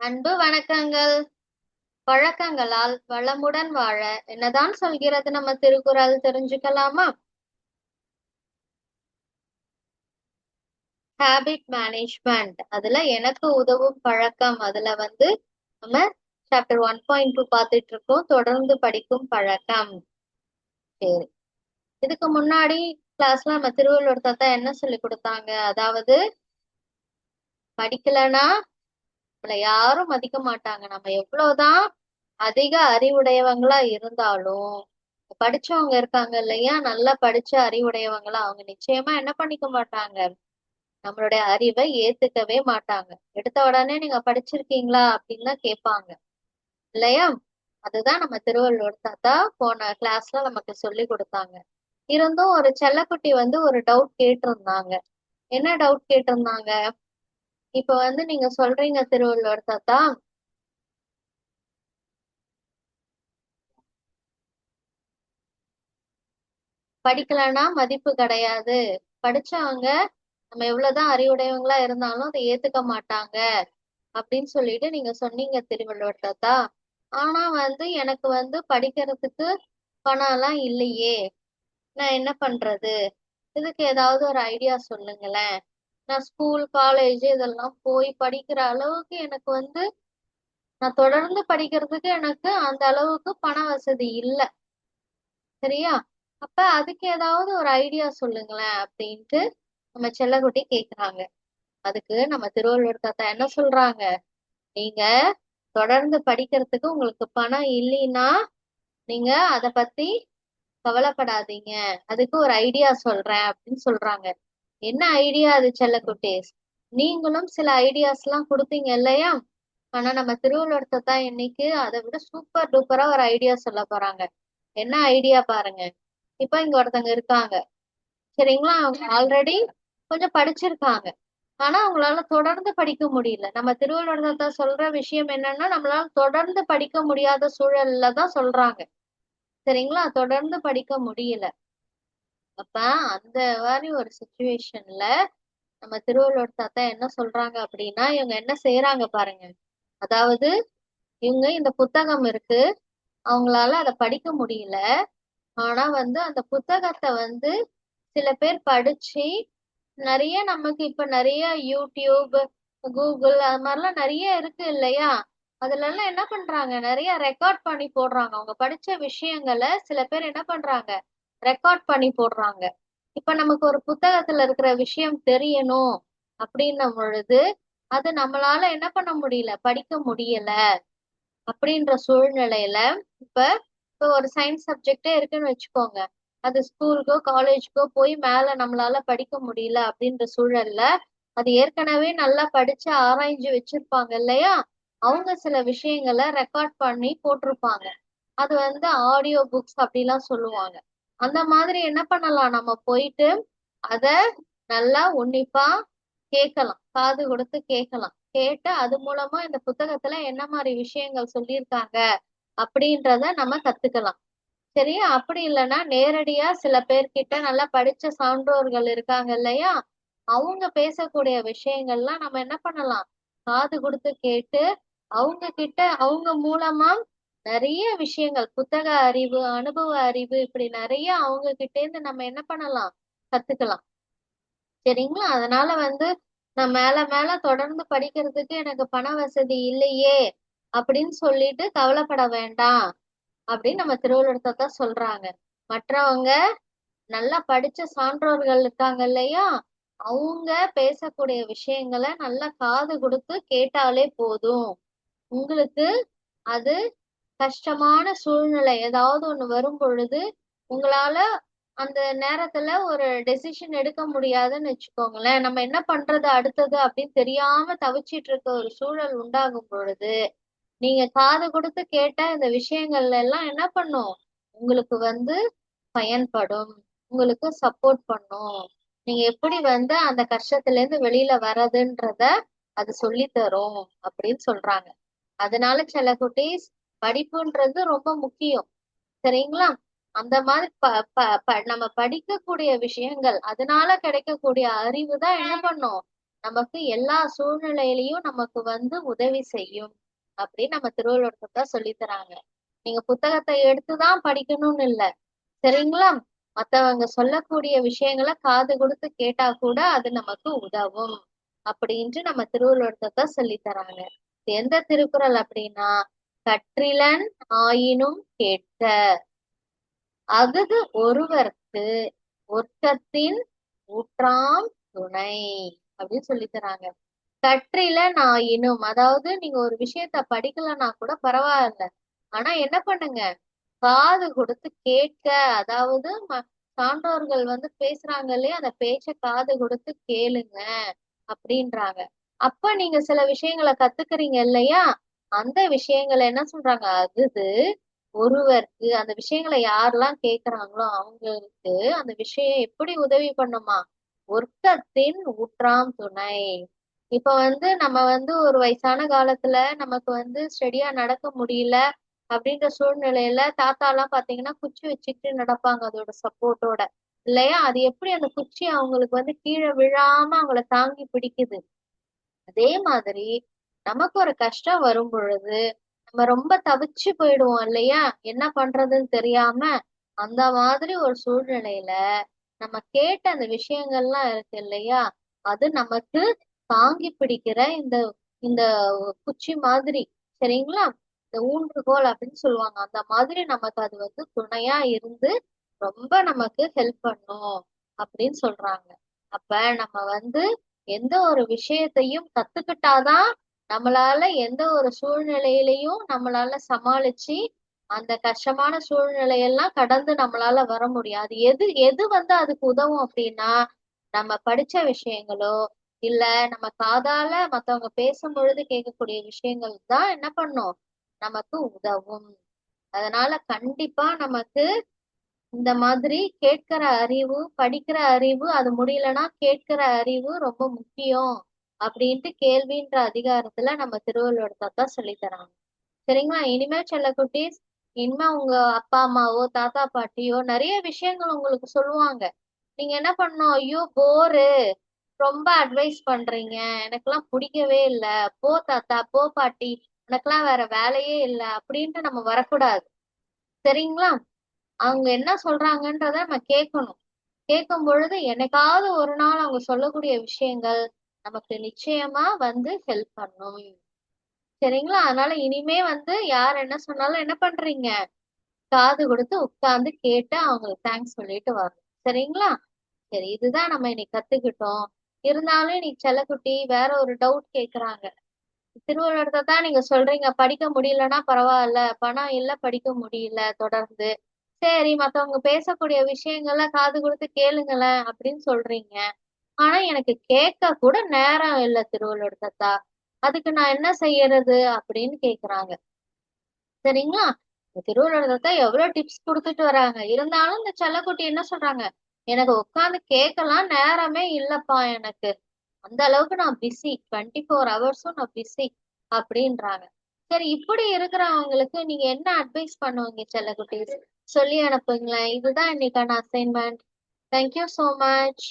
அன்பு வணக்கங்கள். பழக்கங்களால் வளமுடன் வாழ என்னதான் சொல்கிறது நம்ம திருக்குறள் தெரிஞ்சுக்கலாமா? ஹேபிட் மேனேஜ்மெண்ட் அதுல எனக்கு உதவும் பழக்கம் அதுல நம்ம சாப்டர் 1.2 பார்த்துட்டு இருக்கோம். தொடர்ந்து படிக்கும் பழக்கம். சரி, இதுக்கு முன்னாடி கிளாஸ்ல நம்ம திருவள்ளுவர் தாத்தா என்ன சொல்லி கொடுத்தாங்க? அதாவது படிக்கலைன்னா நம்மள யாரும் மதிக்க மாட்டாங்க. நம்ம எவ்வளவுதான் அதிக அறிவுடையவங்களா இருந்தாலும் படிச்சவங்க இருக்காங்க இல்லையா, நல்லா படிச்ச அறிவுடையவங்களா அவங்க நிச்சயமா என்ன பண்ணிக்க மாட்டாங்க, நம்மளுடைய அறிவை ஏத்துக்கவே மாட்டாங்க. எடுத்த உடனே நீங்க படிச்சிருக்கீங்களா அப்படின்னு தான் கேட்பாங்க இல்லையா. அதுதான் நம்ம திருவள்ளுவர் தாத்தா போன கிளாஸ்ல நமக்கு சொல்லி கொடுத்தாங்க. இருந்தும் ஒரு செல்லக்குட்டி ஒரு டவுட் கேட்டிருந்தாங்க. என்ன டவுட் கேட்டிருந்தாங்க? இப்ப நீங்க சொல்றீங்க திருவள்ளுவர் தாத்தா, படிக்கலைன்னா மதிப்பு கிடையாது, படிச்சவங்க நம்ம எவ்வளவுதான் அறிவுடையவங்களா இருந்தாலும் அதை ஏத்துக்க மாட்டாங்க அப்படின்னு சொல்லிட்டு நீங்க சொன்னீங்க திருவள்ளுவர் தாத்தா. ஆனா எனக்கு படிக்கிறதுக்கு பணம் எல்லாம் இல்லையே, நான் என்ன பண்றது? இதுக்கு ஏதாவது ஒரு ஐடியா சொல்லுங்களேன். நான் ஸ்கூல் காலேஜ் இதெல்லாம் போய் படிக்கிற அளவுக்கு எனக்கு நான் தொடர்ந்து படிக்கிறதுக்கு எனக்கு அந்த அளவுக்கு பண வசதி இல்ல. சரியா? அப்ப அதுக்கு ஏதாவது ஒரு ஐடியா சொல்லுங்களேன் அப்படின்ட்டு நம்ம செல்லக்குட்டி கேக்குறாங்க. அதுக்கு நம்ம திருவள்ளுவர் தாத்தா என்ன சொல்றாங்க? நீங்க தொடர்ந்து படிக்கிறதுக்கு உங்களுக்கு பணம் இல்லைன்னா நீங்க அத பத்தி கவலைப்படாதீங்க, அதுக்கு ஒரு ஐடியா சொல்றேன் அப்படின்னு சொல்றாங்க. என்ன ஐடியா அது செல்லக்குட்டீஸ்? நீங்களும் சில ஐடியாஸ் எல்லாம் கொடுத்தீங்க இல்லையா? ஆனா நம்ம திருவள்ளுவர் தாத்தா இன்னைக்கு அதை விட சூப்பர் டூப்பரா ஒரு ஐடியா சொல்ல போறாங்க. என்ன ஐடியா பாருங்க. இப்ப இங்க ஒருத்தங்க இருக்காங்க, சரிங்களா? அவங்க ஆல்ரெடி கொஞ்சம் படிச்சிருக்காங்க. ஆனா அவங்களால தொடர்ந்து படிக்க முடியல. நம்ம திருவள்ளுவர் தாத்தா சொல்ற விஷயம் என்னன்னா, நம்மளால தொடர்ந்து படிக்க முடியாத சூழல்ல தான் சொல்றாங்க. சரிங்களா? தொடர்ந்து படிக்க முடியல. அப்ப அந்த மாதிரி ஒரு சுச்சுவேஷன்ல நம்ம திருவள்ளுவர் தாத்தா என்ன சொல்றாங்க அப்படின்னா, இவங்க என்ன செய்யறாங்க பாருங்க. அதாவது இவங்க இந்த புத்தகம் இருக்கு, அவங்களால அதை படிக்க முடியல. ஆனா அந்த புத்தகத்தை சில பேர் படிச்சு நிறைய, நமக்கு இப்ப நிறைய யூடியூப், கூகுள் அது மாதிரிலாம் நிறைய இருக்கு இல்லையா? அதுல எல்லாம் என்ன பண்றாங்க, நிறைய ரெக்கார்ட் பண்ணி போடுறாங்க. அவங்க படிச்ச விஷயங்களை சில பேர் என்ன பண்றாங்க, ரெக்கார்ட் பண்ணி போடுறாங்க. இப்ப நமக்கு ஒரு புத்தகத்துல இருக்கிற விஷயம் தெரியணும் அப்படின்னும் பொழுது அது நம்மளால என்ன பண்ண முடியல, படிக்க முடியல. அப்படின்ற சூழ்நிலையில இப்ப இப்ப ஒரு சயின்ஸ் சப்ஜெக்டே இருக்குன்னு வச்சுக்கோங்க. அது ஸ்கூலுக்கோ காலேஜுக்கோ போய் மேல நம்மளால படிக்க முடியல அப்படின்ற சூழல்ல அது ஏற்கனவே நல்லா படிச்சு ஆராய்ஞ்சு வச்சிருப்பாங்க இல்லையா, அவங்க சில விஷயங்களை ரெக்கார்ட் பண்ணி போட்டிருப்பாங்க. அது ஆடியோ புக்ஸ் அப்படிலாம் சொல்லுவாங்க. அந்த மாதிரி என்ன பண்ணலாம், நம்ம போயிட்டு அத நல்லா உன்னிப்பா கேட்கலாம், காது கொடுத்து கேட்கலாம். கேட்டு அது மூலமா இந்த புத்தகத்துல என்ன மாதிரி விஷயங்கள் சொல்லியிருக்காங்க அப்படின்றத நம்ம கத்துக்கலாம். சரியா? அப்படி இல்லைன்னா நேரடியா சில பேர்கிட்ட நல்லா படிச்ச சான்றோர்கள் இருக்காங்க இல்லையா, அவங்க பேசக்கூடிய விஷயங்கள்லாம் நம்ம என்ன பண்ணலாம், காது கொடுத்து கேட்டு அவங்க கிட்ட, அவங்க மூலமா நிறைய விஷயங்கள், புத்தக அறிவு, அனுபவ அறிவு, இப்படி நிறைய அவங்க கிட்ட இருந்து நம்ம என்ன பண்ணலாம், கத்துக்கலாம். சரிங்களா? அதனால நான் மேல மேல தொடர்ந்து படிக்கிறதுக்கு எனக்கு பண வசதி இல்லையே அப்படின்னு சொல்லிட்டு கவலைப்பட வேண்டாம் அப்படின்னு நம்ம திருவள்ளுவர் தாத்தா சொல்றாங்க. மற்றவங்க நல்லா படிச்ச சான்றோர்கள் இருக்காங்க இல்லையா, அவங்க பேசக்கூடிய விஷயங்களை நல்லா காது கொடுத்து கேட்டாலே போதும். உங்களுக்கு அது கஷ்டமான சூழ்நிலை ஏதாவது ஒண்ணு வரும் பொழுது உங்களால அந்த நேரத்துல ஒரு டெசிஷன் எடுக்க முடியாதுன்னு வச்சுக்கோங்களேன். நம்ம என்ன பண்றது அடுத்தது அப்படின்னு தெரியாம தவிச்சிட்டு இருக்க ஒரு சூழல் உண்டாகும் பொழுது நீங்க காது கொடுத்து கேட்ட இந்த விஷயங்கள்ல எல்லாம் என்ன பண்ணும், உங்களுக்கு பயன்படும், உங்களுக்கு சப்போர்ட் பண்ணும். நீங்க எப்படி அந்த கஷ்டத்துல இருந்து வெளியில வர்றதுன்றத அது சொல்லி தரும் அப்படின்னு சொல்றாங்க. அதனால சில குட்டீஸ், படிப்புன்றது ரொம்ப முக்கியம். சரிங்களா? அந்த மாதிரி நம்ம படிக்கக்கூடிய விஷயங்கள், அதனால கிடைக்கக்கூடிய அறிவு தான் என்ன பண்ணும், நமக்கு எல்லா சூழ்நிலையிலையும் நமக்கு வந்து உதவி செய்யும் அப்படின்னு நம்ம திருவள்ளுவர் தான் சொல்லி தராங்க. நீங்க புத்தகத்தை எடுத்துதான் படிக்கணும்னு இல்ல, சரிங்களா? மத்தவங்க சொல்லக்கூடிய விஷயங்களை காது கொடுத்து கேட்டா கூட அது நமக்கு உதவும் அப்படின்ட்டு நம்ம திருவள்ளுவர் தான் சொல்லி தராங்க. எந்த திருக்குறள் அப்படின்னா, கற்றிலன் ஆயினும் கேட்க அஃது ஒருவர்க்கு ஒற்கத்தின் ஊற்றாம் துணை அப்படின்னு சொல்லி தராங்க. கற்றிலன் ஆயினும், அதாவது நீங்க ஒரு விஷயத்த படிக்கலன்னா கூட பரவாயில்ல, ஆனா என்ன பண்ணுங்க, காது கொடுத்து கேட்க, அதாவது சான்றோர்கள் வந்து பேசுறாங்க இல்லையா, அந்த பேச்ச காது கொடுத்து கேளுங்க அப்படின்றாங்க. அப்ப நீங்க சில விஷயங்களை கத்துக்கிறீங்க இல்லையா, அந்த விஷயங்களை என்ன சொல்றாங்க, அஃது ஒருவருக்கு, அந்த விஷயங்களை யாரெல்லாம் கேக்குறாங்களோ அவங்களுக்கு அந்த விஷயம் எப்படி உதவி பண்ணுமா, ஒர்க்கத்தின் ஊற்றாம் துணை. இப்ப வந்து நம்ம வந்து ஒரு வயசான காலத்துல நமக்கு வந்து ஸ்டெடியா நடக்க முடியல அப்படின்ற சூழ்நிலையில தாத்தா எல்லாம் பாத்தீங்கன்னா குச்சி வச்சுக்கிட்டு நடப்பாங்க அதோட சப்போர்ட்டோட, இல்லையா? அது எப்படி அந்த குச்சி அவங்களுக்கு வந்து கீழே விழாம அவங்கள தாங்கி பிடிக்குது. அதே மாதிரி நமக்கு ஒரு கஷ்டம் வரும் பொழுது நம்ம ரொம்ப தவிச்சு போயிடுவோம் இல்லையா, என்ன பண்றதுன்னு தெரியாம. அந்த மாதிரி ஒரு சூழ்நிலையில நம்ம கேட்ட அந்த விஷயங்கள்லாம் இருக்கு இல்லையா, அது நமக்கு தாங்கி பிடிக்கிற இந்த இந்த குச்சி மாதிரி, சரிங்களா? இந்த ஊன்றுகோல் அப்படின்னு சொல்லுவாங்க, அந்த மாதிரி நமக்கு அது வந்து துணையா இருந்து ரொம்ப நமக்கு ஹெல்ப் பண்ணும் அப்படின்னு சொல்றாங்க. அப்ப நம்ம வந்து எந்த ஒரு விஷயத்தையும் கத்துக்கிட்டாதான் நம்மளால எந்த ஒரு சூழ்நிலையிலையும் நம்மளால சமாளிச்சு அந்த கஷ்டமான சூழ்நிலையெல்லாம் கடந்து நம்மளால வர முடியும். அது எது எது வந்து அதுக்கு உதவும் அப்படின்னா, நம்ம படிச்ச விஷயங்களோ இல்ல நம்ம காதால மத்தவங்க பேசும் பொழுது கேட்கக்கூடிய விஷயங்கள் தான் என்ன பண்ணும், நமக்கு உதவும். அதனால கண்டிப்பா நமக்கு இந்த மாதிரி கேட்கிற அறிவு, படிக்கிற அறிவு, அது முடியலன்னா கேட்கிற அறிவு ரொம்ப முக்கியம் அப்படின்ட்டு கேள்வின்ற அதிகாரத்துல நம்ம திருவள்ளுவர் தாத்தா சொல்லி தராங்க. சரிங்களா? இனிமே செல்லக்குட்டீஸ், இனிமே உங்க அப்பா அம்மாவோ தாத்தா பாட்டியோ நிறைய விஷயங்கள் உங்களுக்கு சொல்லுவாங்க. நீங்க என்ன பண்ணணும், ஐயோ போரு, ரொம்ப அட்வைஸ் பண்றீங்க, எனக்கெல்லாம் பிடிக்கவே இல்லை, போ தாத்தா போ பாட்டி, எனக்கெல்லாம் வேற வேலையே இல்லை அப்படின்ட்டு நம்ம வரக்கூடாது, சரிங்களா? அவங்க என்ன சொல்றாங்கன்றத நம்ம கேட்கணும். கேட்கும் பொழுது என்னைக்காவது ஒரு நாள் அவங்க சொல்லக்கூடிய விஷயங்கள் நமக்கு நிச்சயமா வந்து ஹெல்ப் பண்ணும், சரிங்களா? அதனால இனிமே வந்து யார் என்ன சொன்னாலும் என்ன பண்றீங்க, காது கொடுத்து உட்கார்ந்து கேட்டு அவங்களுக்கு தேங்க்ஸ் சொல்லிட்டு வரணும், சரிங்களா? சரி, இதுதான் நம்ம இன்னைக்கு கத்துக்கிட்டோம். இருந்தாலும் இன்னைக்கு செல்லக்குட்டி வேற ஒரு டவுட் கேக்குறாங்க. திருவள்ளுவரத்தை தான் நீங்க சொல்றீங்க படிக்க முடியலன்னா பரவாயில்ல, பணம் இல்ல படிக்க முடியல தொடர்ந்து, சரி மத்தவங்க பேசக்கூடிய விஷயங்கள காது கொடுத்து கேளுங்களேன் அப்படின்னு சொல்றீங்க, ஆனா எனக்கு கேட்க கூட நேரம் இல்ல திருவள்ளுவர் தாத்தா, அதுக்கு நான் என்ன செய்யறது அப்படின்னு கேக்குறாங்க, சரிங்களா? இந்த திருவள்ளுவர் தாத்தா எவ்வளவு டிப்ஸ் கொடுத்துட்டு வராங்க, இருந்தாலும் இந்த செல்லக்குட்டி என்ன சொல்றாங்க, எனக்கு உட்காந்து கேட்கலாம் நேரமே இல்லப்பா எனக்கு, அந்த அளவுக்கு நான் பிஸி, 24 ஹவர்ஸும் நான் பிஸி அப்படின்றாங்க. சரி, இப்படி இருக்கிறவங்களுக்கு நீங்க என்ன அட்வைஸ் பண்ணுவீங்க செல்லக்குட்டீஸ்? சொல்லி அனுப்புங்களேன். இதுதான் இன்னைக்கான அசைன்மெண்ட். Thank you so much.